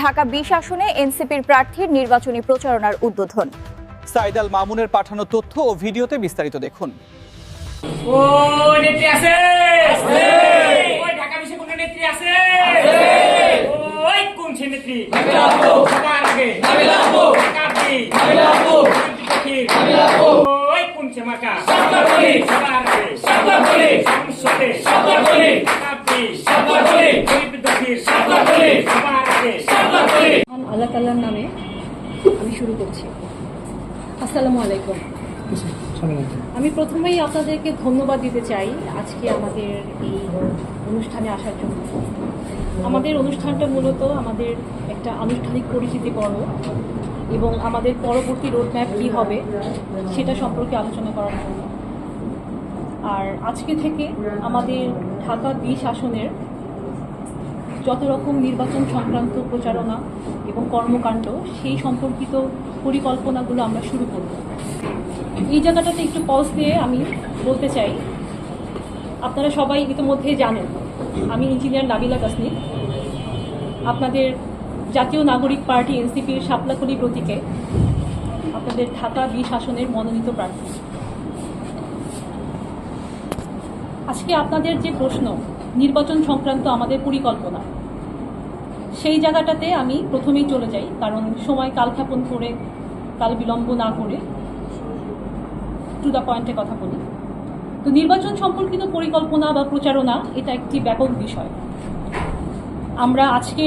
ঢাকা ২০ আসনে এনসিপির প্রার্থীর নির্বাচনী প্রচারণার উদ্বোধন। সাইদ আল মামুনের পাঠানো তথ্য ও ভিডিওতে বিস্তারিত দেখুন। আল্লাহ তাআলার নামে আমি শুরু করছি। আসসালামু আলাইকুম। আমি প্রথমেই আপনাদেরকে ধন্যবাদ দিতে চাই আজকে আমাদের এই অনুষ্ঠানে আসার জন্য। আমাদের অনুষ্ঠানটা মূলত আমাদের একটা আনুষ্ঠানিক পরিচিতি পর্ব এবং আমাদের পরবর্তী রোডম্যাপ কী হবে সেটা সম্পর্কে আলোচনা করার জন্য। আর আজকে থেকে আমাদের ঢাকা ২০ আসনের যত রকম নির্বাচন সংক্রান্ত প্রচারণা এবং কর্মকাণ্ড সেই সম্পর্কিত পরিকল্পনাগুলো আমরা শুরু করব। এই জায়গাটাতে একটু পজ দিয়ে আমি বলতে চাই, আপনারা সবাই ইতিমধ্যে জানেন আমি ইঞ্জিনিয়ার নাবিলা তাসনিম, আপনাদের জাতীয় নাগরিক পার্টি এনসিপির শাপলাকলি প্রতীকে আপনাদের ঢাকা ২০ আসনের মনোনীত প্রার্থী। আজকে আপনাদের যে প্রশ্ন নির্বাচন সংক্রান্ত আমাদের পরিকল্পনা, সেই জায়গাটাতে আমি প্রথমেই চলে যাই, কারণ সময় কালক্ষেপণ করে কাল বিলম্ব না করে টু দ্য পয়েন্টে কথা বলি। তো নির্বাচন সম্পর্কিত পরিকল্পনা বা প্রচারণা এটা একটি ব্যাপক বিষয়। আমরা আজকে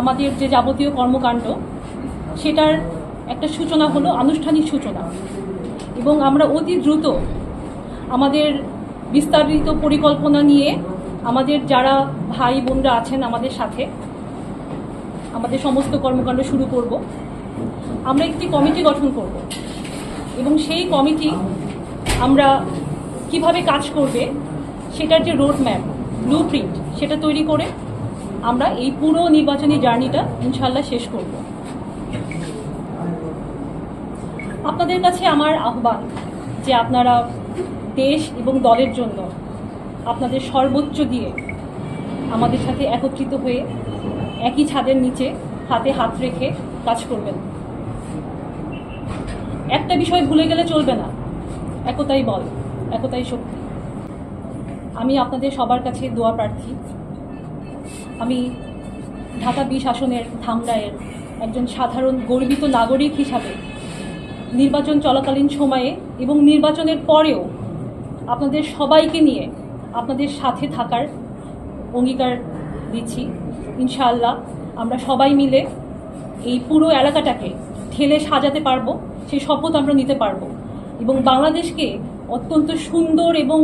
আমাদের যে যাবতীয় কর্মকাণ্ড সেটার একটা সূচনা হলো আনুষ্ঠানিক সূচনা, এবং আমরা অতি দ্রুত আমাদের বিস্তারিত পরিকল্পনা নিয়ে আমাদের যারা ভাই বোনরা আছেন আমাদের সাথে আমাদের সমস্ত কর্মকাণ্ড শুরু করব। আমরা একটি কমিটি গঠন করব এবং সেই কমিটি আমরা কিভাবে কাজ করবে সেটার যে রোডম্যাপ ব্লুপ্রিন্ট সেটা তৈরি করে আমরা এই পুরো নির্বাচনী জার্নিটা ইনশাল্লাহ শেষ করব। আপনাদের কাছে আমার আহ্বান যে আপনারা দেশ এবং দলের জন্য আপনাদের সর্বোচ্চ দিয়ে আমাদের সাথে একত্রিত হয়ে একই ছাদের নিচে হাতে হাত রেখে কাজ করবেন। একটা বিষয় ভুলে গেলে চলবে না, একতাই বল, একতাই শক্তি। আমি আপনাদের সবার কাছে দোয়া প্রার্থী। আমি ঢাকা ২০ আসনের ধামরাইয়ের একজন সাধারণ গর্বিত নাগরিক হিসাবে নির্বাচন চলাকালীন সময়ে এবং নির্বাচনের পরেও আপনাদের সবাইকে নিয়ে আপনাদের সাথে থাকার অঙ্গীকার দিচ্ছি। ইনশাআল্লাহ আমরা সবাই মিলে এই পুরো এলাকাটাকে ঠেলে সাজাতে পারবো, সেই শপথ আমরা নিতে পারবো এবং বাংলাদেশকে অত্যন্ত সুন্দর এবং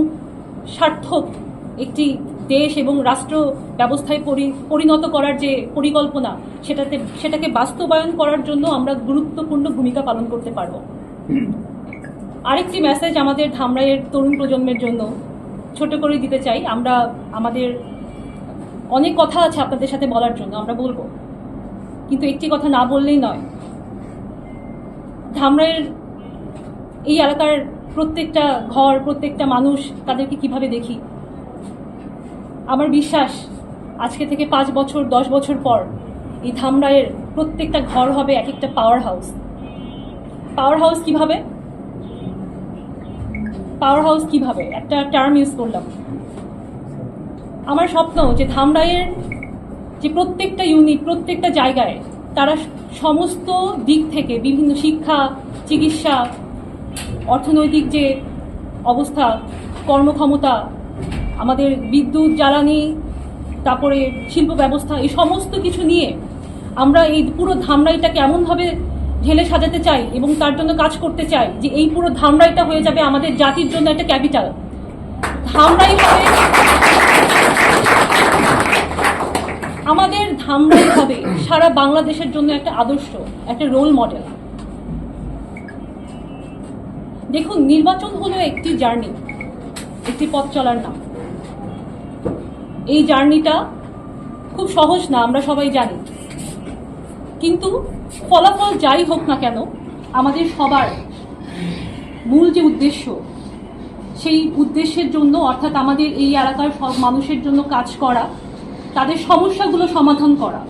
সার্থক একটি দেশ এবং রাষ্ট্র ব্যবস্থায় পরিণত করার যে পরিকল্পনা সেটাকে বাস্তবায়ন করার জন্য আমরা গুরুত্বপূর্ণ ভূমিকা পালন করতে পারবো। আরেকটি মেসেজ আমাদের ধামরাইয়ের তরুণ প্রজন্মের জন্য ছোট করে দিতে চাই। আমরা আমাদের অনেক কথা আছে আপনাদের সাথে বলার জন্য, আমরা বলবো, কিন্তু একটি কথা না বললেই নয়। ধামরাইয়ের এই এলাকার প্রত্যেকটা ঘর, প্রত্যেকটা মানুষ, তাদেরকে কিভাবে দেখি, আমার বিশ্বাস আজকে থেকে ৫ বছর ১০ বছর পর এই ধামরাইয়ের প্রত্যেকটা ঘর হবে এক একটা পাওয়ার হাউস। পাওয়ার হাউস কিভাবে? পাওয়ার হাউস কিভাবে একটা টার্ম ইউজ করলাম। আমার স্বপ্ন যে ধামরাইয়ের যে প্রত্যেকটা ইউনিট, প্রত্যেকটা জায়গায় তারা সমস্ত দিক থেকে বিভিন্ন শিক্ষা, চিকিৎসা, অর্থনৈতিক যে অবস্থা, কর্মক্ষমতা, আমাদের বিদ্যুৎ, জ্বালানি, তারপরে শিল্প ব্যবস্থা, এই সমস্ত কিছু নিয়ে আমরা এই পুরো ধামরাইটাকে এমনভাবে ঢেলে সাজাতে চাই এবং তার জন্য কাজ করতে চাই যে এই পুরো ধামরাইটা হয়ে যাবে আমাদের জাতির জন্য একটা ক্যাপিটাল। ধামরাই হবে আমাদের ধামরাই হবে সারা বাংলাদেশের জন্য একটা আদর্শ, একটা রোল মডেল। দেখুন, নির্বাচন হলো একটি জার্নি, একটি পথ চলার নাম। এই জার্নিটা খুব সহজ না, আমরা সবাই জানি, কিন্তু ফলাফল যাই হোক না কেন আমাদের সবার মূল যে উদ্দেশ্য, সেই উদ্দেশ্যের জন্য, অর্থাৎ আমাদের এই এলাকার সব মানুষের জন্য কাজ করা, তাদের সমস্যাগুলো সমাধান করা,